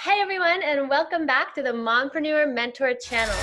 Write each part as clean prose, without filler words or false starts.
Hey everyone, and welcome back to the Mompreneur Mentor channel.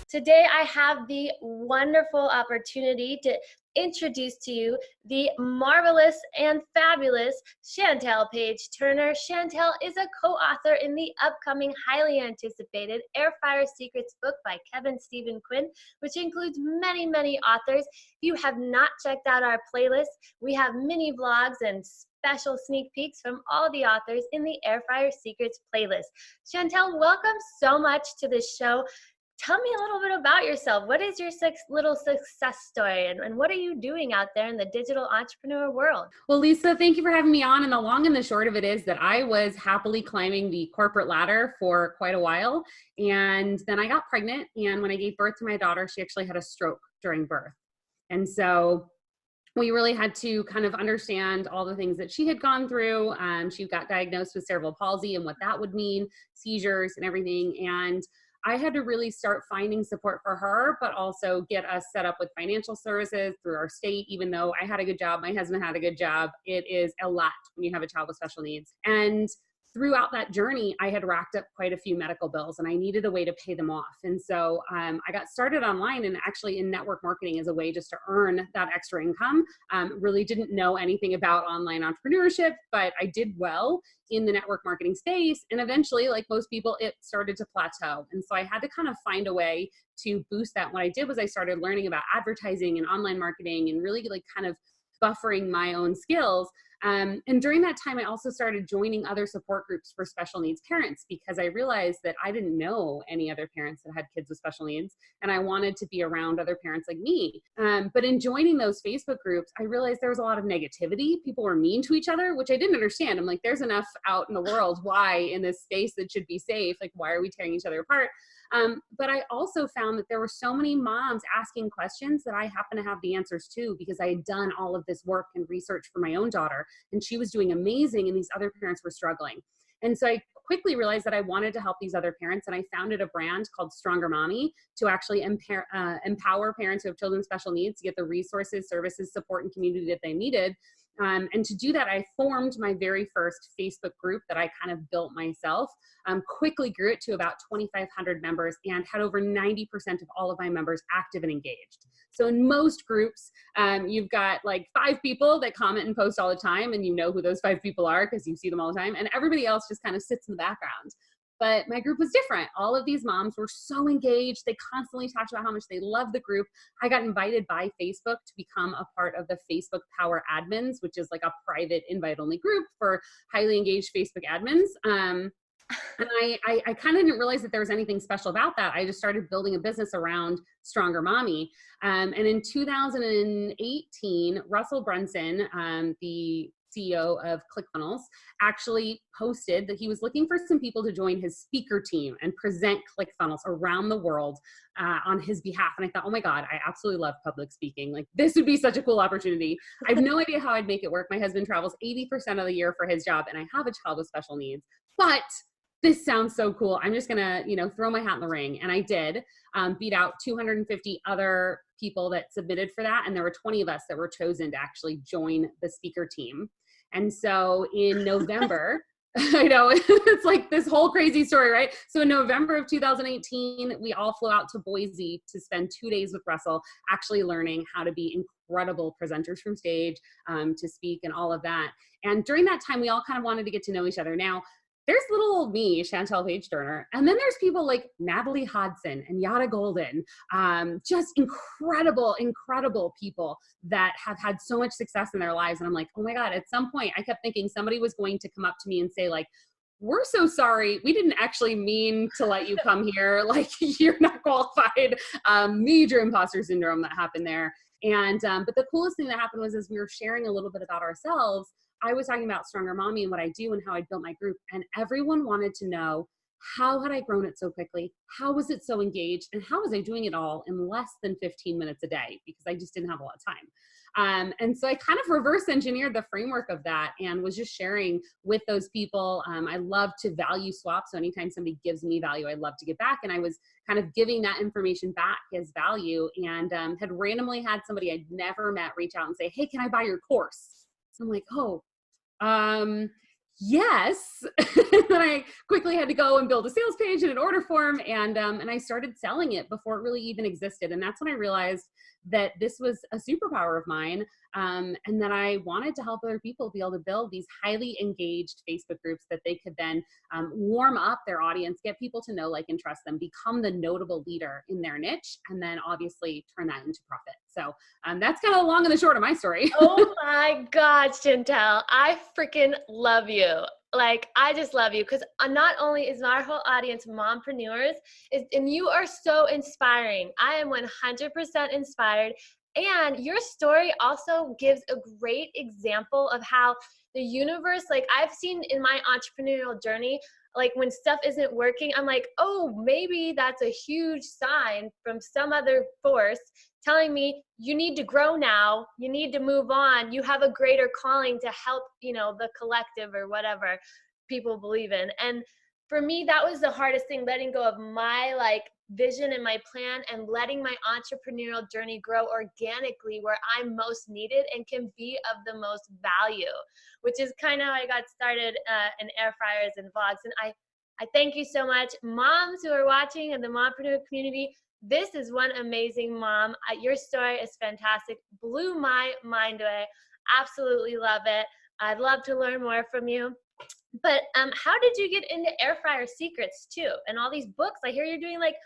Today I have the wonderful opportunity to introduce to you the marvelous and fabulous Chantelle Paige Turner. Chantelle is a co-author in the upcoming highly anticipated Air Fryer Secrets book by Kevin Stephen Quinn, which includes many authors. If you have not checked out our playlist, we have mini vlogs and special sneak peeks from all the authors in the Air Fryer Secrets playlist. Chantelle, welcome so much to the show. Tell me a little bit about yourself. What is your little success story, and what are you doing out there in the digital entrepreneur world? Well, Lisa, thank you for having me on. And the long and the short of it is that I was happily climbing the corporate ladder for quite a while. And then I got pregnant. And when I gave birth to my daughter, she actually had a stroke during birth. And so we really had to kind of understand all the things that she had gone through. She got diagnosed with cerebral palsy and what that would mean, seizures and everything. And I had to really start finding support for her, but also get us set up with financial services through our state. Even though I had a good job, my husband had a good job, it is a lot when you have a child with special needs. And throughout that journey, I had racked up quite a few medical bills and I needed a way to pay them off. And so I got started online and actually in network marketing as a way just to earn that extra income. Really didn't know anything about online entrepreneurship, but I did well in the network marketing space. And eventually, like most people, it started to plateau. And so I had to kind of find a way to boost that. What I did was I started learning about advertising and online marketing and really like kind of buffering my own skills. And during that time, I also started joining other support groups for special needs parents because I realized that I didn't know any other parents that had kids with special needs, and I wanted to be around other parents like me. But in joining those Facebook groups, I realized there was a lot of negativity. People were mean to each other, which I didn't understand. I'm like, there's enough out in the world. Why in this space that should be safe? Like, why are we tearing each other apart? But I also found that there were so many moms asking questions that I happen to have the answers to because I had done all of this work and research for my own daughter, and she was doing amazing and these other parents were struggling. And so I quickly realized that I wanted to help these other parents, and I founded a brand called Stronger Mommy to actually empower parents who have children with special needs to get the resources, services, support, and community that they needed. And to do that, I formed my very first Facebook group that I kind of built myself, quickly grew it to about 2,500 members and had over 90% of all of my members active and engaged. So in most groups, you've got like 5 people that comment and post all the time, and you know who those 5 people are because you see them all the time, and everybody else just kind of sits in the background. But my group was different. All of these moms were so engaged. They constantly talked about how much they loved the group. I got invited by Facebook to become a part of the Facebook Power Admins, which is like a private invite-only group for highly engaged Facebook admins. And I kind of didn't realize that there was anything special about that. I just started building a business around Stronger Mommy. And in 2018, Russell Brunson, the CEO of ClickFunnels, actually posted that he was looking for some people to join his speaker team and present ClickFunnels around the world on his behalf. And I thought, oh my God, I absolutely love public speaking. Like, this would be such a cool opportunity. I have no idea how I'd make it work. My husband travels 80% of the year for his job, and I have a child with special needs. But this sounds so cool. I'm just gonna, throw my hat in the ring. And I did beat out 250 other people that submitted for that. And there were 20 of us that were chosen to actually join the speaker team. And so in November, I know it's like this whole crazy story, right? So in November of 2018, we all flew out to Boise to spend 2 days with Russell, actually learning how to be incredible presenters from stage, to speak and all of that. And during that time, we all kind of wanted to get to know each other. Now, there's little old me, Chantelle Paige Turner, and then there's people like Natalie Hodson and Yada Golden, just incredible people that have had so much success in their lives. And I'm like, oh my God, at some point I kept thinking somebody was going to come up to me and say like, we're so sorry, we didn't actually mean to let you come here. Like, you're not qualified. Major imposter syndrome that happened there. And, but the coolest thing that happened was as we were sharing a little bit about ourselves, I was talking about Stronger Mommy and what I do and how I built my group, and everyone wanted to know, how had I grown it so quickly? How was it so engaged? And how was I doing it all in less than 15 minutes a day? Because I just didn't have a lot of time. And so I kind of reverse engineered the framework of that and was just sharing with those people. I love to value swap. So anytime somebody gives me value, I love to give back. And I was kind of giving that information back as value, and had randomly had somebody I'd never met reach out and say, hey, can I buy your course? So I'm like, oh, yes. And I quickly had to go and build a sales page and an order form. And I started selling it before it really even existed. And that's when I realized that this was a superpower of mine. And that I wanted to help other people be able to build these highly engaged Facebook groups that they could then warm up their audience, get people to know, like, and trust them, become the notable leader in their niche, and then obviously turn that into profit. So that's kind of the long and the short of my story. Oh my God, Chantelle, I freaking love you. Like, I just love you because not only is our whole audience mompreneurs, and you are so inspiring. I am 100% inspired. And your story also gives a great example of how the universe, like I've seen in my entrepreneurial journey, like when stuff isn't working, I'm like, oh, maybe that's a huge sign from some other force telling me you need to grow now, you need to move on, you have a greater calling to help, the collective or whatever people believe in. And for me, that was the hardest thing, letting go of my vision and my plan and letting my entrepreneurial journey grow organically where I'm most needed and can be of the most value, which is kind of how I got started in air fryers and vlogs. And I thank you so much, moms who are watching in the mompreneur community. This is one amazing mom. Your story is fantastic. Blew my mind away. Absolutely love it. I'd love to learn more from you. But how did you get into air fryer secrets too? And all these books? I hear you're doing like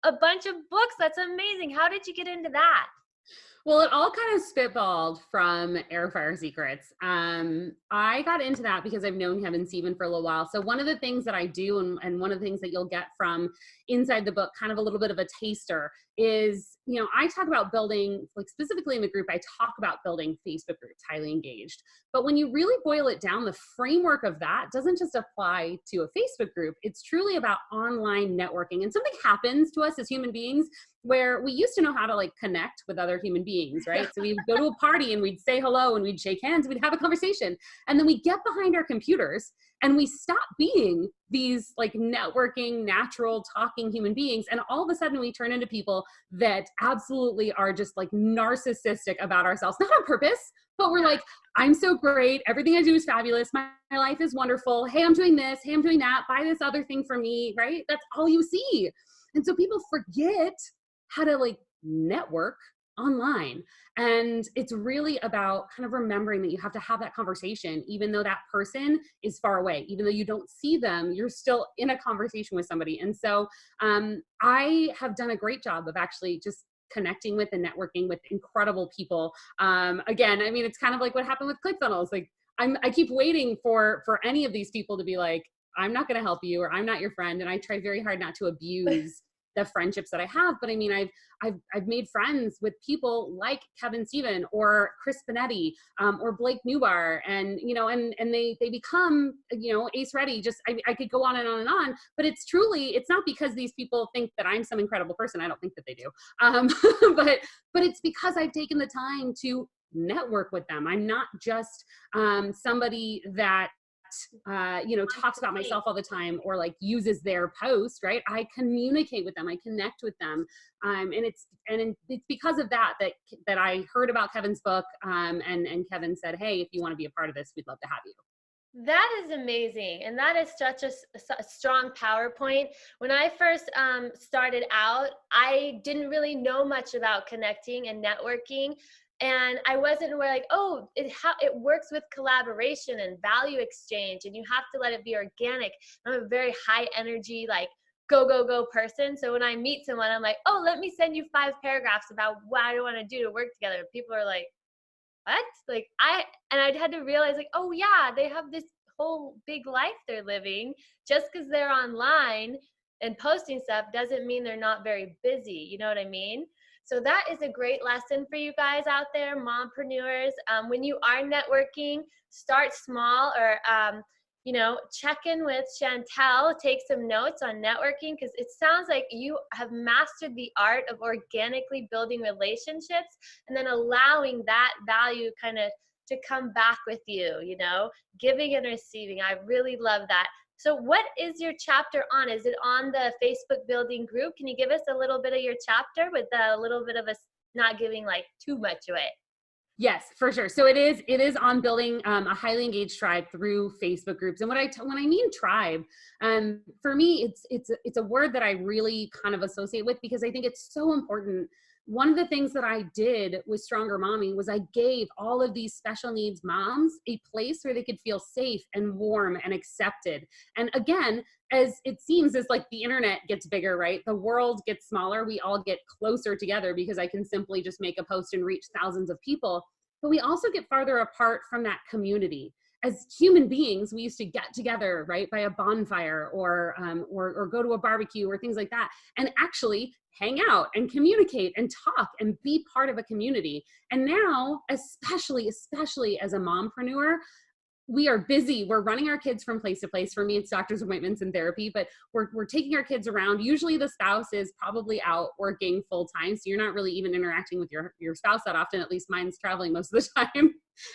a bunch of books. That's amazing. How did you get into that? Well, it all kind of spitballed from Air Fryer Secrets. I got into that because I've known Kevin Stephen for a little while. So one of the things that I do, and one of the things that you'll get from inside the book, kind of a little bit of a taster, is, I talk about building, like specifically in the group, I talk about building Facebook groups, highly engaged. But when you really boil it down, the framework of that doesn't just apply to a Facebook group. It's truly about online networking. And something happens to us as human beings where we used to know how to connect with other human beings, right? So we'd go to a party and we'd say hello and we'd shake hands, we'd have a conversation. And then we get behind our computers and we stop being these networking, natural, talking human beings. And all of a sudden we turn into people that absolutely are just narcissistic about ourselves, not on purpose, but we're like, I'm so great. Everything I do is fabulous. My life is wonderful. Hey, I'm doing this. Hey, I'm doing that. Buy this other thing for me, right? That's all you see. And so people forget how to network online. And it's really about kind of remembering that you have to have that conversation, even though that person is far away, even though you don't see them, you're still in a conversation with somebody. And so I have done a great job of actually just connecting with and networking with incredible people. Again, I mean, it's kind of like what happened with ClickFunnels. I keep waiting for any of these people to be like, I'm not going to help you, or I'm not your friend. And I try very hard not to abuse the friendships that I have. But I mean, I've made friends with people like Kevin Stephen or Chris Benetti, or Blake Newbar, and they become, ace ready. Just, I could go on and on and on, but it's not because these people think that I'm some incredible person. I don't think that they do. But it's because I've taken the time to network with them. I'm not just somebody that talks about myself all the time or uses their post, right? I communicate with them, I connect with them. And it's because of that I heard about Kevin's book. And Kevin said, hey, if you want to be a part of this, we'd love to have you. That is amazing. And that is such a strong PowerPoint. When I first started out, I didn't really know much about connecting and networking. And I wasn't aware it works with collaboration and value exchange, and you have to let it be organic. I'm a very high energy, go person. So when I meet someone, I'm like, oh, let me send you 5 paragraphs about what I want to do to work together. People are like, what? I'd had to realize oh yeah, they have this whole big life they're living. Just because they're online and posting stuff doesn't mean they're not very busy. You know what I mean? So that is a great lesson for you guys out there, mompreneurs. When you are networking, start small, or check in with Chantelle, take some notes on networking, because it sounds like you have mastered the art of organically building relationships and then allowing that value kind of to come back with you, giving and receiving. I really love that. So what is your chapter on? Is it on the Facebook building group? Can you give us a little bit of your chapter with a little bit of not giving too much away? Yes, for sure. So it is on building a highly engaged tribe through Facebook groups. And when I mean tribe, for me, it's a word that I really kind of associate with because I think it's so important. One of the things that I did with Stronger Mommy was I gave all of these special needs moms a place where they could feel safe and warm and accepted. And again, as it seems as like the internet gets bigger, right? The world gets smaller. We all get closer together because I can simply just make a post and reach thousands of people. But we also get farther apart from that community. As human beings, we used to get together, right, by a bonfire or go to a barbecue or things like that, and actually hang out and communicate and talk and be part of a community. And now, especially as a mompreneur, we are busy. We're running our kids from place to place. For me, it's doctor's appointments and therapy, but we're taking our kids around. Usually the spouse is probably out working full time. So you're not really even interacting with your spouse that often. At least mine's traveling most of the time.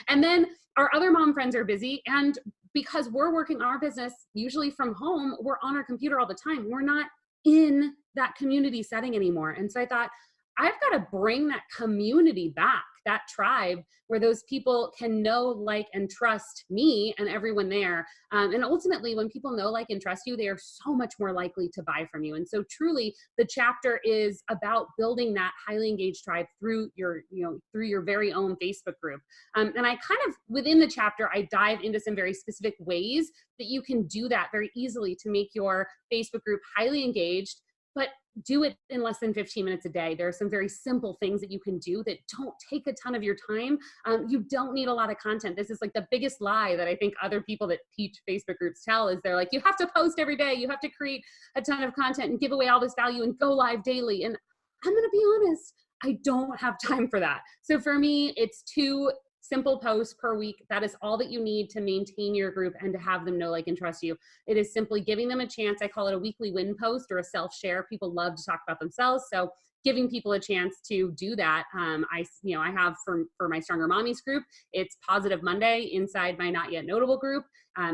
And then our other mom friends are busy. And because we're working our business, usually from home, we're on our computer all the time. We're not in that community setting anymore. And so I thought, I've got to bring that community back, that tribe where those people can know, like, and trust me and everyone there. And ultimately, when people know, like, and trust you, they are so much more likely to buy from you. And so truly, the chapter is about building that highly engaged tribe through your very own Facebook group. And I kind of, within the chapter, I dive into some very specific ways that you can do that very easily to make your Facebook group highly engaged, but do it in less than 15 minutes a day. There are some very simple things that you can do that don't take a ton of your time. You don't need a lot of content. This is like the biggest lie that I think other people that teach Facebook groups tell is they're like, you have to post every day. You have to create a ton of content and give away all this value and go live daily. And I'm going to be honest, I don't have time for that. So for me, it's 2 simple posts per week. That is all that you need to maintain your group and to have them know, like, and trust you. It is simply giving them a chance. I call it a weekly win post or a self-share. People love to talk about themselves. So giving people a chance to do that. I have for my Stronger Mommies group, it's Positive Monday inside my Not Yet Notable group.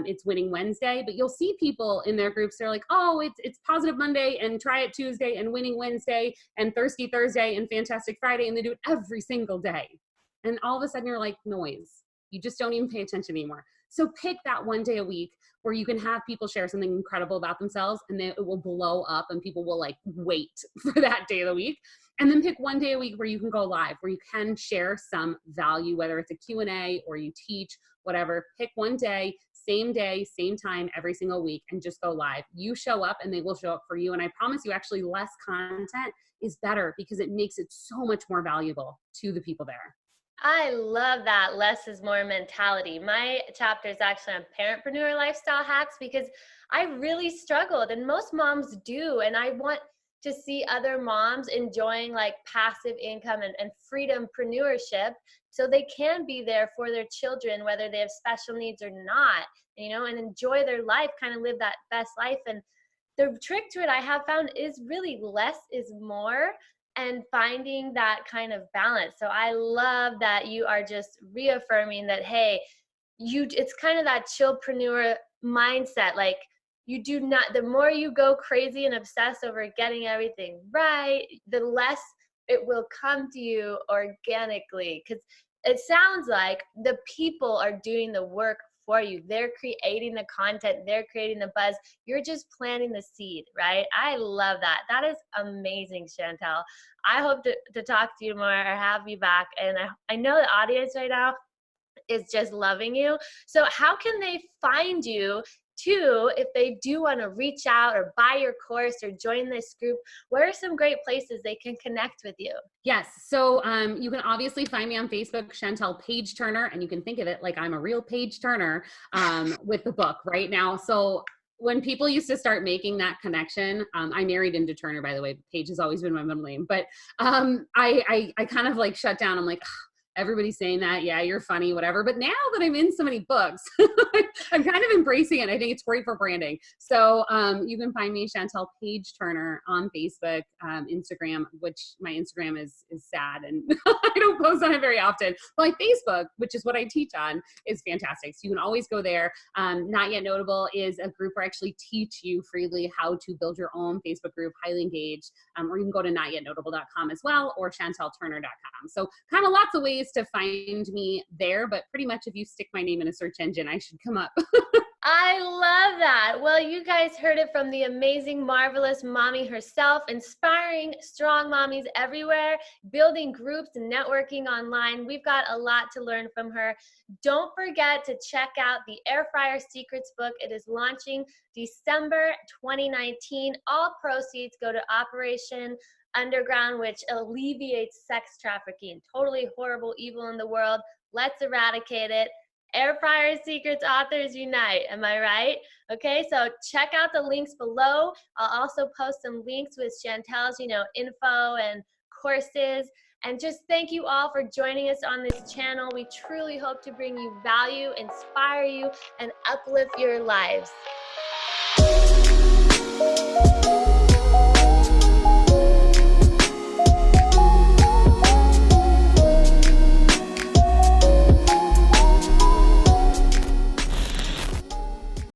It's Winning Wednesday, but you'll see people in their groups. They're like, oh, it's Positive Monday and Try It Tuesday and Winning Wednesday and Thirsty Thursday and Fantastic Friday. And they do it every single day. And all of a sudden you're like, noise. You just don't even pay attention anymore. So pick that one day a week where you can have people share something incredible about themselves and then it will blow up and people will like wait for that day of the week. And then pick one day a week where you can go live, where you can share some value, whether it's a Q&A or you teach, whatever. Pick one day, same time, every single week, and just go live. You show up and they will show up for you. And I promise you, actually, less content is better because it makes it so much more valuable to the people there. I love that less is more mentality. My chapter is actually on parentpreneur lifestyle hacks because I really struggled, and most moms do. And I want to see other moms enjoying like passive income and freedompreneurship so they can be there for their children, whether they have special needs or not, and enjoy their life, kind of live that best life. And the trick to it I have found is really less is more, and finding that kind of balance. So I love that you are just reaffirming that, hey, it's kind of that chillpreneur mindset. Like, you do not, the more you go crazy and obsess over getting everything right, the less it will come to you organically. Because it sounds like the people are doing the work for you. They're creating the content, they're creating the buzz. You're just planting the seed, right? I love that. That is amazing, Chantelle. I hope to talk to you more or have you back. And I know the audience right now is just loving you. So how can they find you too, if they do want to reach out or buy your course or join this group? Where are some great places they can connect with you? Yes. So you can obviously find me on Facebook, Chantelle Paige Turner, and you can think of it like I'm a real page turner with the book right now. So when people used to start making that connection, I married into Turner, by the way. Paige has always been my middle name, but I kind of like shut down. I'm like, everybody's saying that, yeah, you're funny, whatever. But now that I'm in so many books, I'm kind of embracing it. I think it's great for branding. So you can find me, Chantelle Paige Turner, on Facebook, Instagram, which my Instagram is sad and I don't post on it very often. But my Facebook, which is what I teach on, is fantastic. So you can always go there. Not Yet Notable is a group where I actually teach you freely how to build your own Facebook group, highly engaged, or you can go to notyetnotable.com as well, or chantelturner.com. So kind of lots of ways easiest to find me there, but pretty much if you stick my name in a search engine, I should come up. I love that. Well, you guys heard it from the amazing, marvelous mommy herself, inspiring strong mommies everywhere, building groups and networking online. We've got a lot to learn from her. Don't forget to check out the Air Fryer Secrets book. It is launching December 2019. All proceeds go to Operation Underground, which alleviates sex trafficking. Totally horrible evil in the world. Let's eradicate it. Air Fryer Secrets Authors Unite. Am I right? Okay, so check out the links below. I'll also post some links with Chantelle's, info and courses. And just thank you all for joining us on this channel. We truly hope to bring you value, inspire you, and uplift your lives.